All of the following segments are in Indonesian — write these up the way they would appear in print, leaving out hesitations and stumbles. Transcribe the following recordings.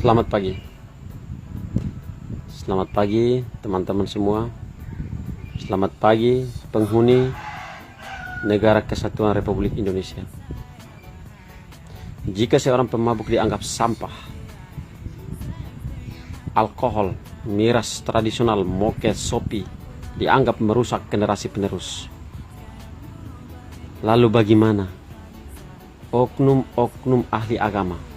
Selamat pagi. Selamat pagi teman-teman semua. Selamat pagi penghuni Negara Kesatuan Republik Indonesia. Jika seorang pemabuk dianggap sampah, alkohol, miras tradisional, moke, sopi dianggap merusak generasi penerus, lalu bagaimana oknum-oknum ahli agama,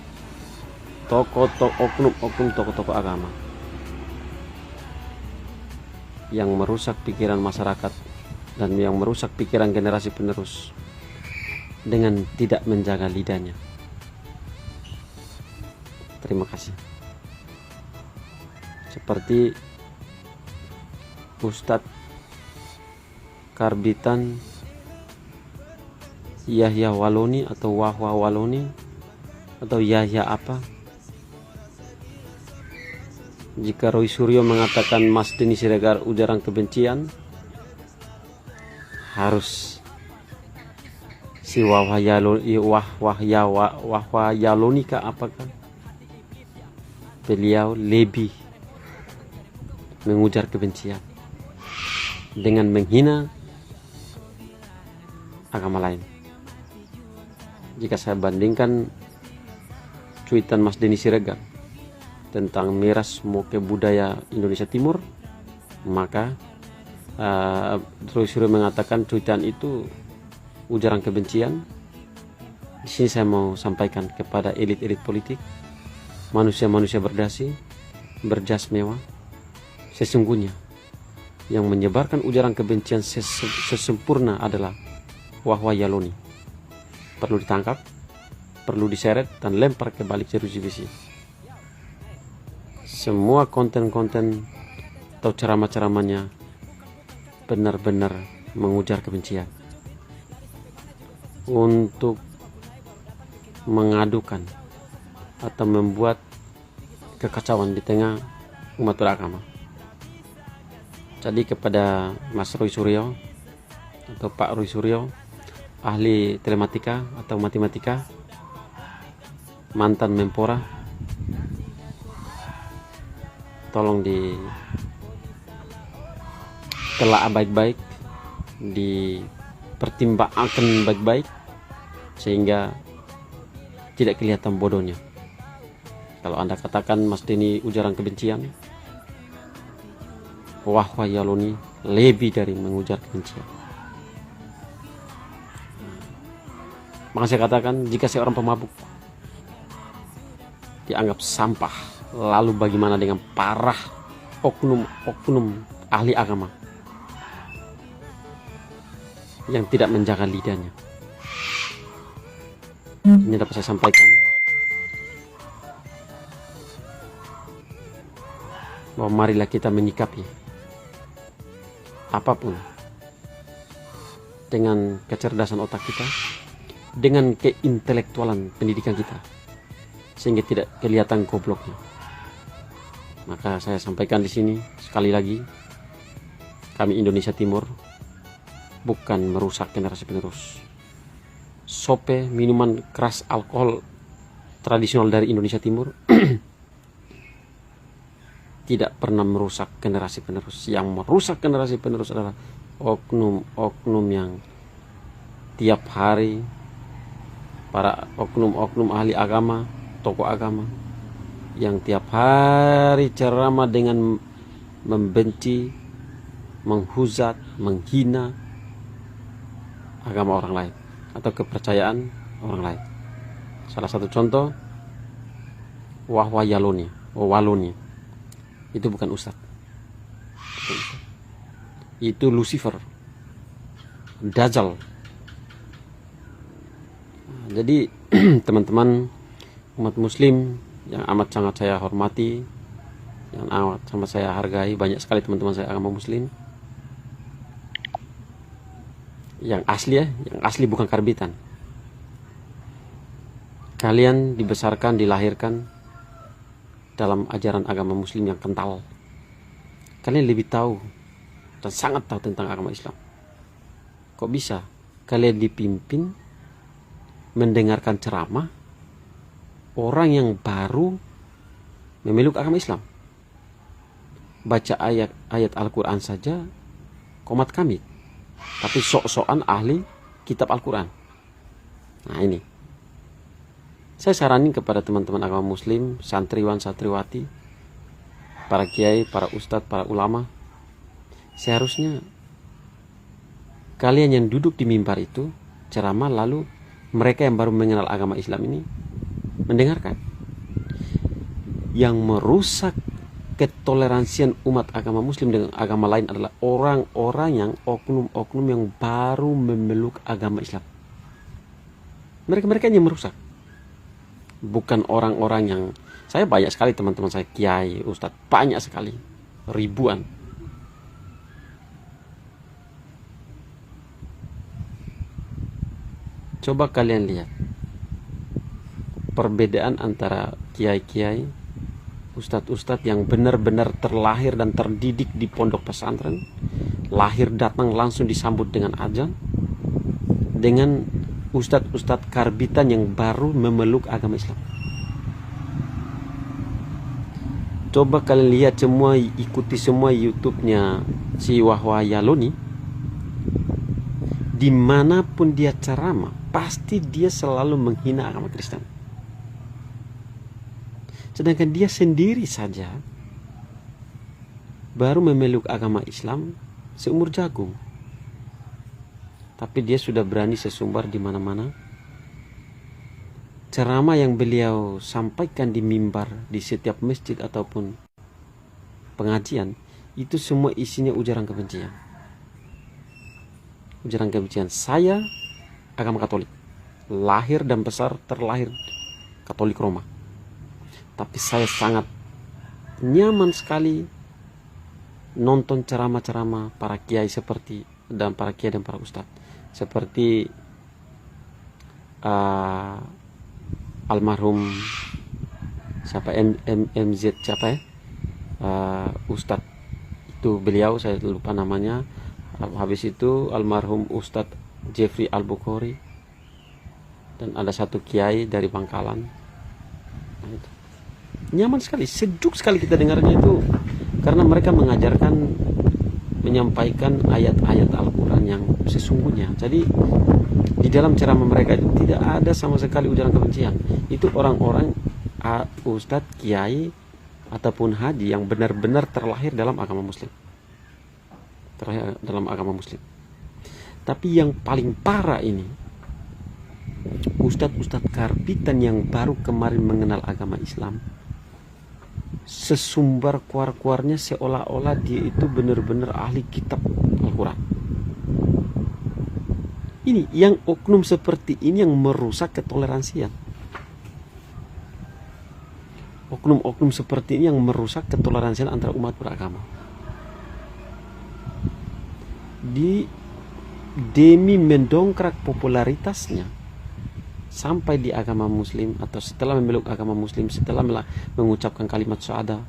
oknum tokoh-tokoh agama yang merusak pikiran masyarakat dan yang merusak pikiran generasi penerus dengan tidak menjaga lidahnya? Terima kasih. Seperti Ustadz Karbitan Yahya Waloni atau Wahwa Waloni atau Yahya apa, jika Roy Suryo mengatakan Mas Denny Siregar ujaran kebencian, harus si Wahwa Yaloni kah apakah beliau lebih mengujar kebencian dengan menghina agama lain? Jika saya bandingkan cuitan Mas Denny Siregar tentang miras moke budaya Indonesia Timur, maka Roy Suryo mengatakan cuitan itu ujaran kebencian. Di sini saya mau sampaikan kepada elit-elit politik, manusia-manusia berdasi, berjas mewah, sesungguhnya yang menyebarkan ujaran kebencian sesempurna adalah Wahwa Yaloni. Perlu ditangkap, perlu diseret dan lempar ke balik jeruji besi. Semua konten-konten atau ceramah-ceramahnya benar-benar mengujar kebencian untuk mengadukan atau membuat kekacauan di tengah umat beragama. Jadi kepada Mas Roy Suryo atau Pak Roy Suryo, ahli telematika atau matematika, mantan Menpora, tolong ditelaah baik-baik, dipertimbangkan baik-baik sehingga tidak kelihatan bodohnya. Kalau Anda katakan Mas Denny ujaran kebencian, Wahwa Yaloni lebih dari mengujar kebencian. Maka saya katakan, jika seorang pemabuk dianggap sampah, lalu bagaimana dengan parah oknum-oknum ahli agama yang tidak menjaga lidahnya? Ini dapat saya sampaikan bahwa marilah kita menyikapi apapun dengan kecerdasan otak kita, dengan keintelektualan pendidikan kita, sehingga tidak kelihatan gobloknya. Maka saya sampaikan di sini sekali lagi, kami Indonesia Timur bukan merusak generasi penerus. Sope, minuman keras alkohol tradisional dari Indonesia Timur tidak pernah merusak generasi penerus. Yang merusak generasi penerus adalah oknum-oknum yang tiap hari, para oknum-oknum ahli agama, tokoh agama, yang tiap hari ceramah dengan membenci, menghujat, menghina agama orang lain atau kepercayaan orang lain. Salah satu contoh, Wahwa Yaloni, Waloni, itu bukan ustadz, itu Lucifer, Dajjal. Jadi teman-teman umat muslim yang amat sangat saya hormati, yang amat sangat saya hargai, banyak sekali teman-teman saya agama muslim yang asli, yang asli bukan karbitan. Kalian dibesarkan, dilahirkan dalam ajaran agama muslim yang kental. Kalian lebih tahu dan sangat tahu tentang agama Islam. Kok bisa kalian dipimpin mendengarkan ceramah orang yang baru memeluk agama Islam. Baca ayat Al-Quran saja komat kami, tapi sok-sokan ahli kitab Al-Quran. Nah ini, saya saranin kepada teman-teman agama muslim, santriwan, santriwati, para kiai, para ustadz, para ulama, seharusnya kalian yang duduk di mimbar itu ceramah, lalu mereka yang baru mengenal agama Islam ini mendengarkan. Yang merusak ketoleransian umat agama muslim dengan agama lain adalah orang-orang yang oknum-oknum yang baru memeluk agama Islam. Mereka yang merusak, bukan orang-orang yang, saya banyak sekali teman-teman saya kiai, ustadz, banyak sekali, ribuan. Coba kalian lihat perbedaan antara kiai-kiai, ustadz-ustadz yang benar-benar terlahir dan terdidik di pondok pesantren, lahir datang langsung disambut dengan azan, dengan ustadz-ustadz karbitan yang baru memeluk agama Islam. Coba kalian lihat semua, ikuti semua YouTube-nya si Wahwa Yaloni. Dimanapun dia ceramah, pasti dia selalu menghina agama Kristen. Sedangkan dia sendiri saja baru memeluk agama Islam seumur jagung. Tapi dia sudah berani sesumbar di mana-mana. Ceramah yang beliau sampaikan di mimbar, di setiap masjid ataupun pengajian, itu semua isinya ujaran kebencian. Ujaran kebencian. Saya agama Katolik, lahir dan besar terlahir Katolik Roma. Tapi saya sangat nyaman sekali nonton ceramah-ceramah para kiai dan para ustadz seperti almarhum MZ Ustadz itu, beliau saya lupa namanya. Habis itu almarhum Ustadz Jeffrey Al-Bukhari, dan ada satu kiai dari Bangkalan. Nah, itu nyaman sekali, sejuk sekali kita dengarnya itu, karena mereka menyampaikan ayat-ayat Al-Quran yang sesungguhnya. Jadi di dalam ceramah mereka itu tidak ada sama sekali ujaran kebencian. Itu orang-orang ustadz, kiai ataupun haji yang benar-benar terlahir dalam agama muslim, Tapi yang paling parah ini, ustadz-ustadz karbitan yang baru kemarin mengenal agama Islam, sesumbar kuar-kuarnya seolah-olah dia itu benar-benar ahli kitab Al-Quran. Ini yang oknum seperti ini yang merusak ketoleransian. Oknum-oknum seperti ini yang merusak ketoleransian antara umat beragama. Demi mendongkrak popularitasnya sampai di agama muslim, atau setelah memeluk agama muslim, setelah mengucapkan kalimat syahadah,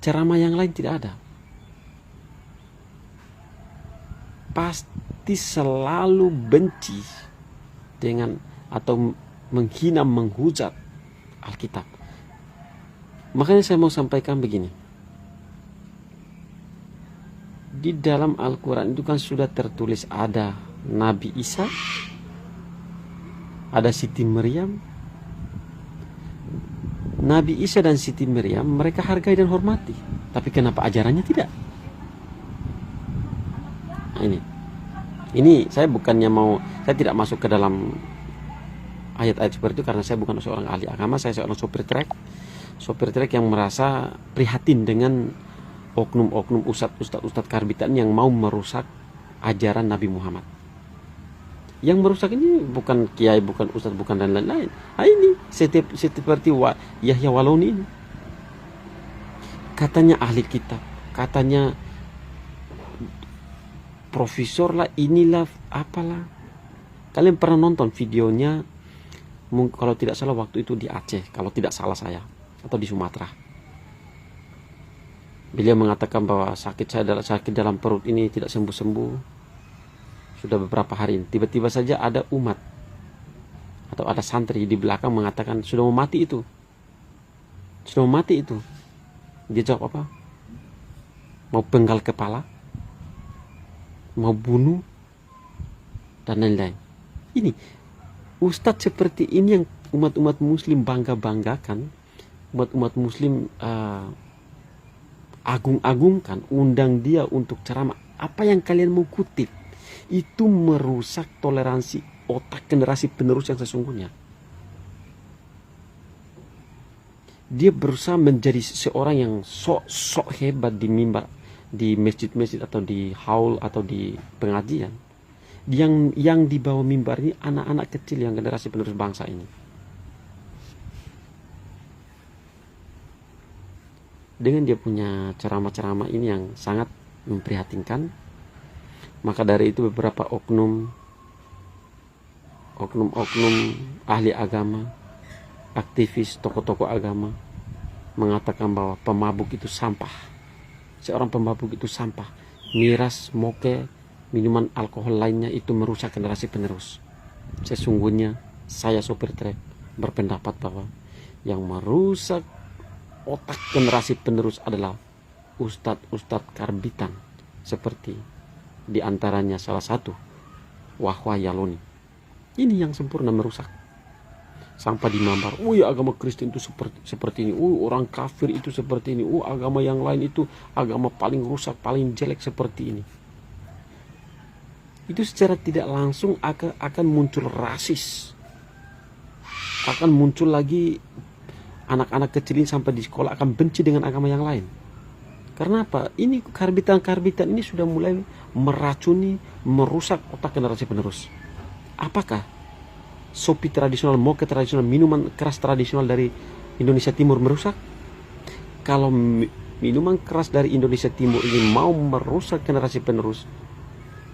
ceramah yang lain tidak ada. Pasti selalu benci dengan atau menghina, menghujat Alkitab. Makanya saya mau sampaikan begini. Di dalam Al-Quran itu kan sudah tertulis ada Nabi Isa, ada Siti Maryam. Nabi Isa dan Siti Maryam mereka hargai dan hormati, tapi kenapa ajarannya tidak? Nah, ini saya bukannya saya tidak masuk ke dalam ayat-ayat seperti itu, karena saya bukan seorang ahli agama. Saya seorang sopir trek yang merasa prihatin dengan oknum-oknum ustadz karbitan yang mau merusak ajaran Nabi Muhammad. Yang merusak ini bukan kiai, bukan ustadz, bukan dan lain-lain. Nah, ini seperti Yahya Waloni ini. Katanya ahli kitab, katanya profesor lah, inilah apalah. Kalian pernah nonton videonya, kalau tidak salah waktu itu di Aceh, kalau tidak salah saya, atau di Sumatera. Beliau mengatakan bahwa sakit dalam perut ini tidak sembuh-sembuh sudah beberapa hari. Tiba-tiba saja ada umat atau ada santri di belakang mengatakan sudah mau mati itu, sudah mau mati itu, dia jawab apa? Mau penggal kepala, mau bunuh, dan lain-lain. Ini ustadz seperti ini yang umat-umat muslim bangga-banggakan, umat-umat muslim agung-agungkan, undang dia untuk ceramah. Apa yang kalian mau kutip itu merusak toleransi otak generasi penerus yang sesungguhnya. Dia berusaha menjadi seorang yang sok hebat di mimbar, di masjid-masjid atau di haul atau di pengajian. Yang di bawah mimbar ini anak-anak kecil yang generasi penerus bangsa ini. Dengan dia punya ceramah-ceramah ini yang sangat memprihatinkan, maka dari itu beberapa oknum ahli agama, aktivis, tokoh-tokoh agama mengatakan bahwa pemabuk itu sampah. Seorang pemabuk itu sampah. Miras, moke, minuman alkohol lainnya itu merusak generasi penerus. Sesungguhnya saya sopir trek berpendapat bahwa yang merusak otak generasi penerus adalah ustadz karbitan, seperti diantaranya salah satu Wahwa Yaloni. Ini yang sempurna merusak. Sampai di mimbar, agama Kristen itu seperti ini, orang kafir itu seperti ini, agama yang lain itu agama paling rusak, paling jelek seperti ini. Itu secara tidak langsung akan muncul rasis, akan muncul lagi anak-anak kecil ini sampai di sekolah akan benci dengan agama yang lain. Karena apa? Ini karbitan ini sudah mulai meracuni, merusak otak generasi penerus. Apakah sopi tradisional, moke tradisional, minuman keras tradisional dari Indonesia Timur merusak? Kalau minuman keras dari Indonesia Timur ini mau merusak generasi penerus,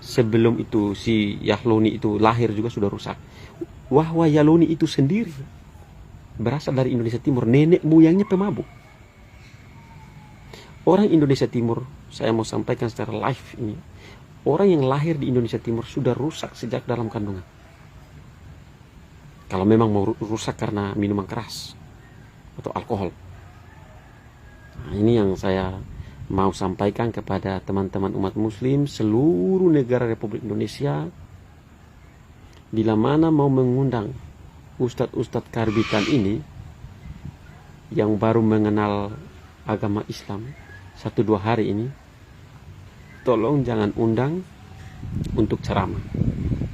sebelum itu si Yahloni itu lahir juga sudah rusak. Wahwa Yaloni itu sendiri berasal dari Indonesia Timur, nenek moyangnya pemabuk. Orang Indonesia Timur, saya mau sampaikan secara live ini, orang yang lahir di Indonesia Timur sudah rusak sejak dalam kandungan. Kalau memang mau rusak karena minuman keras atau alkohol. Nah, ini yang saya mau sampaikan kepada teman-teman umat muslim seluruh negara Republik Indonesia. Bila mana mau mengundang ustadz-ustadz karbitan ini yang baru mengenal agama Islam 1-2 hari ini, tolong jangan undang untuk ceramah.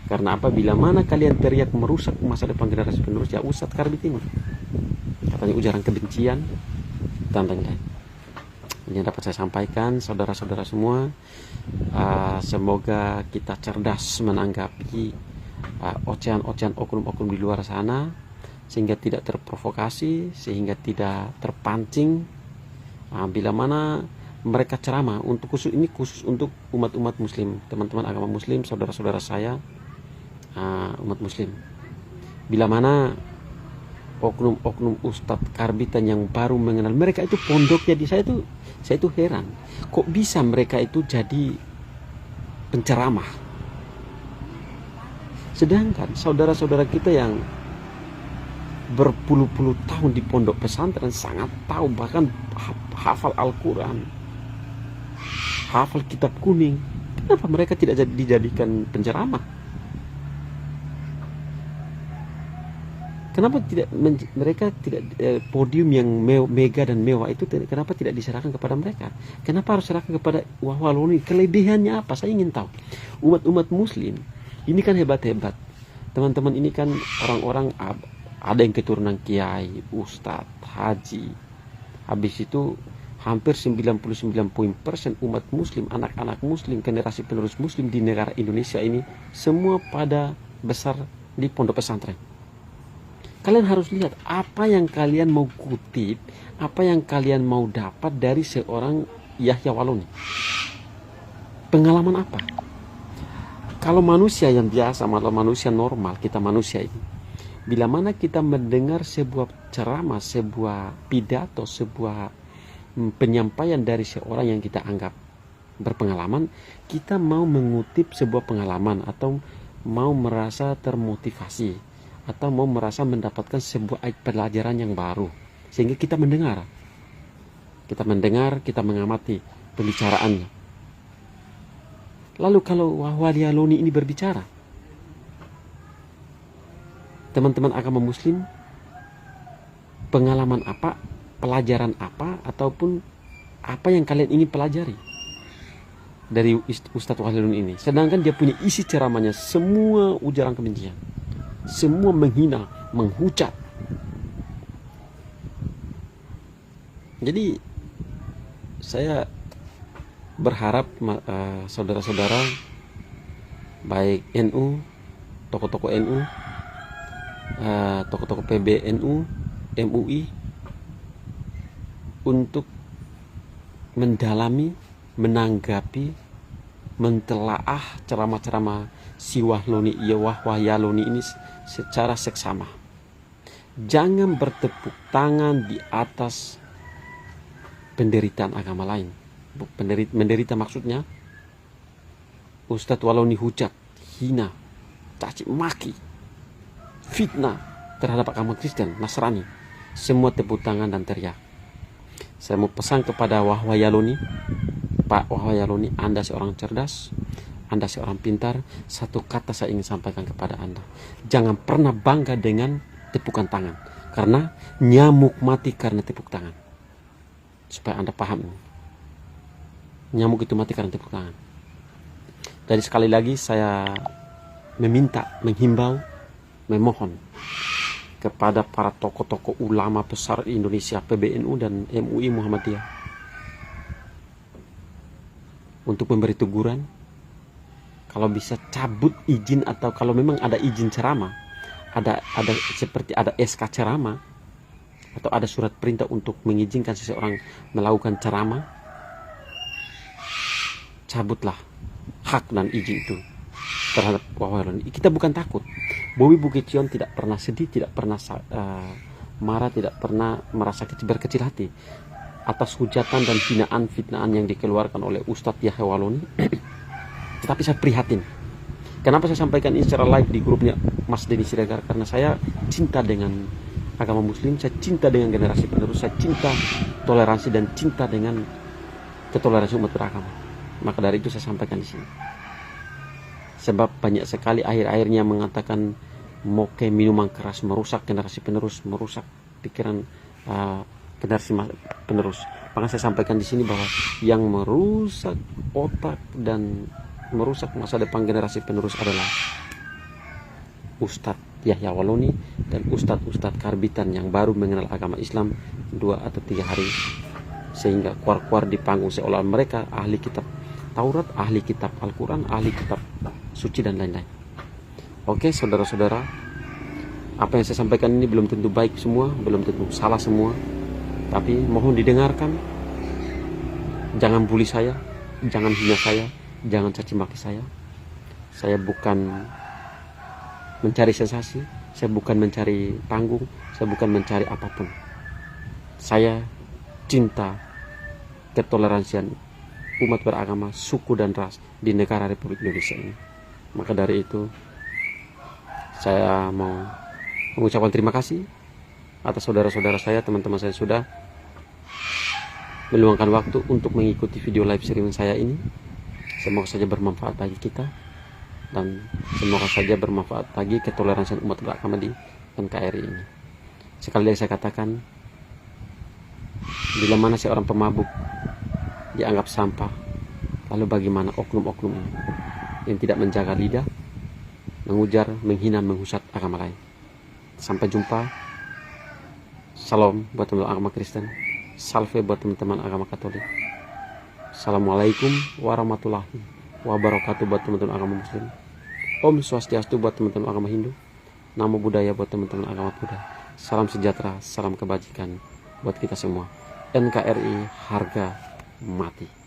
Karena apa? Bila mana kalian teriak merusak masa depan generasi penerus, ya ustadz karbitin, katanya ujaran kebencian dan lain-lain. Ini yang dapat saya sampaikan, saudara-saudara semua. Semoga kita cerdas menanggapi ocehan-ocehan oknum-oknum di luar sana, sehingga tidak terprovokasi, sehingga tidak terpancing. Bila mana mereka ceramah, khusus untuk umat-umat muslim, teman-teman agama muslim, saudara-saudara saya, umat muslim. Bila mana oknum-oknum ustadz karbitan yang baru mengenal, mereka itu pondoknya di saya itu heran, kok bisa mereka itu jadi penceramah, sedangkan saudara-saudara kita yang berpuluh-puluh tahun di pondok pesantren sangat tahu, bahkan hafal Al-Quran, hafal kitab kuning. Kenapa mereka tidak dijadikan penceramah? Kenapa mereka tidak podium yang mega dan mewah itu, kenapa tidak diserahkan kepada mereka? Kenapa harus serahkan kepada Wahwaloni? Kelebihannya apa? Saya ingin tahu. Umat muslim ini kan hebat-hebat. Teman-teman ini kan orang-orang, ada yang keturunan kiai, ustadz, haji. Habis itu hampir 99% umat muslim, anak-anak muslim, generasi penerus muslim di negara Indonesia ini semua pada besar di pondok pesantren. Kalian harus lihat apa yang kalian mau kutip, apa yang kalian mau dapat dari seorang Yahya Waloni. Pengalaman apa? Kalau manusia yang biasa, malah manusia normal, kita manusia ini, bila mana kita mendengar sebuah ceramah, sebuah pidato, sebuah penyampaian dari seorang yang kita anggap berpengalaman, kita mau mengutip sebuah pengalaman atau mau merasa termotivasi atau mau merasa mendapatkan sebuah pelajaran yang baru, sehingga kita mendengar, kita mengamati pembicaraannya. Lalu kalau Wahwali Aloni ini berbicara, teman-teman agama muslim, pengalaman apa, pelajaran apa, ataupun apa yang kalian ingin pelajari dari Ustadz Wahwali Aloni ini? Sedangkan dia punya isi ceramahnya semua ujaran kebencian, semua menghina, menghujat. Jadi saya berharap saudara-saudara baik NU, tokoh-tokoh NU, tokoh-tokoh PBNU, MUI untuk mendalami, menanggapi, mentelaah ceramah-ceramah si Wahwali Aloni ini secara seksama. Jangan bertepuk tangan di atas penderitaan agama lain. Menderita maksudnya Ustadz Waloni hujat, hina, caci maki, fitnah terhadap agama Kristen, Nasrani, semua tepuk tangan dan teriak. Saya mau pesan kepada Wahwali Aloni, Pak Wahwali Aloni, Anda seorang cerdas, Anda seorang pintar. Satu kata saya ingin sampaikan kepada Anda, jangan pernah bangga dengan tepukan tangan, karena nyamuk mati karena tepuk tangan. Supaya Anda paham ini, nyamuk itu mati karena tepuk tangan. Dan sekali lagi saya meminta, menghimbau, memohon kepada para tokoh-tokoh ulama besar Indonesia, PBNU dan MUI Muhammadiyah, untuk memberi teguran. Kalau bisa cabut izin, atau kalau memang ada izin ceramah, ada seperti ada SK ceramah, atau ada surat perintah untuk mengizinkan seseorang melakukan ceramah, cabutlah hak dan izin itu terhadap Wahwali Aloni. Kita bukan takut. Bobi Bukitjon tidak pernah sedih, tidak pernah marah, tidak pernah merasa berkecil hati atas hujatan dan fitnaan yang dikeluarkan oleh Ustadz Yahya Waloni. Tetapi saya prihatin. Kenapa saya sampaikan ini secara live di grupnya Mas Denny Siregar? Karena saya cinta dengan agama muslim, saya cinta dengan generasi penerus, saya cinta toleransi dan cinta dengan ketoleransi umat beragama. Maka dari itu saya sampaikan di sini. Sebab banyak sekali akhir-akhirnya mengatakan moke minuman keras merusak generasi penerus, merusak pikiran generasi penerus. Maka saya sampaikan di sini bahwa yang merusak otak dan merusak masa depan generasi penerus adalah Ustadz Yahya Waloni dan Ustadz karbitan yang baru mengenal agama Islam 2 atau 3 hari, sehingga kuar-kuar di panggung seolah mereka ahli kitab Taurat, ahli kitab Al-Quran, ahli kitab suci dan lain-lain. Oke saudara-saudara, apa yang saya sampaikan ini belum tentu baik semua, belum tentu salah semua, tapi mohon didengarkan. Jangan bully saya, jangan hina saya, jangan caci maki saya. Saya bukan mencari sensasi, saya bukan mencari panggung, saya bukan mencari apapun. Saya cinta ketoleransian umat beragama, suku dan ras di negara Republik Indonesia ini. Maka dari itu saya mau mengucapkan terima kasih atas saudara-saudara saya, teman-teman saya sudah meluangkan waktu untuk mengikuti video live streaming saya ini. Semoga saja bermanfaat bagi kita, dan semoga saja bermanfaat bagi ketoleransian umat beragama di NKRI ini. Sekali lagi saya katakan, bila mana seorang pemabuk dianggap sampah, lalu bagaimana oknum-oknum ini yang tidak menjaga lidah, mengujar, menghina, menghujat agama lain. Sampai jumpa. Salam buat teman-teman agama Kristen, salve buat teman-teman agama Katolik. Assalamualaikum warahmatullahi wabarakatuh buat teman-teman agama Muslim. Om Swastiastu buat teman-teman agama Hindu. Namo Buddhaya buat teman-teman agama Buddha. Salam sejahtera, salam kebajikan buat kita semua. NKRI harga mati.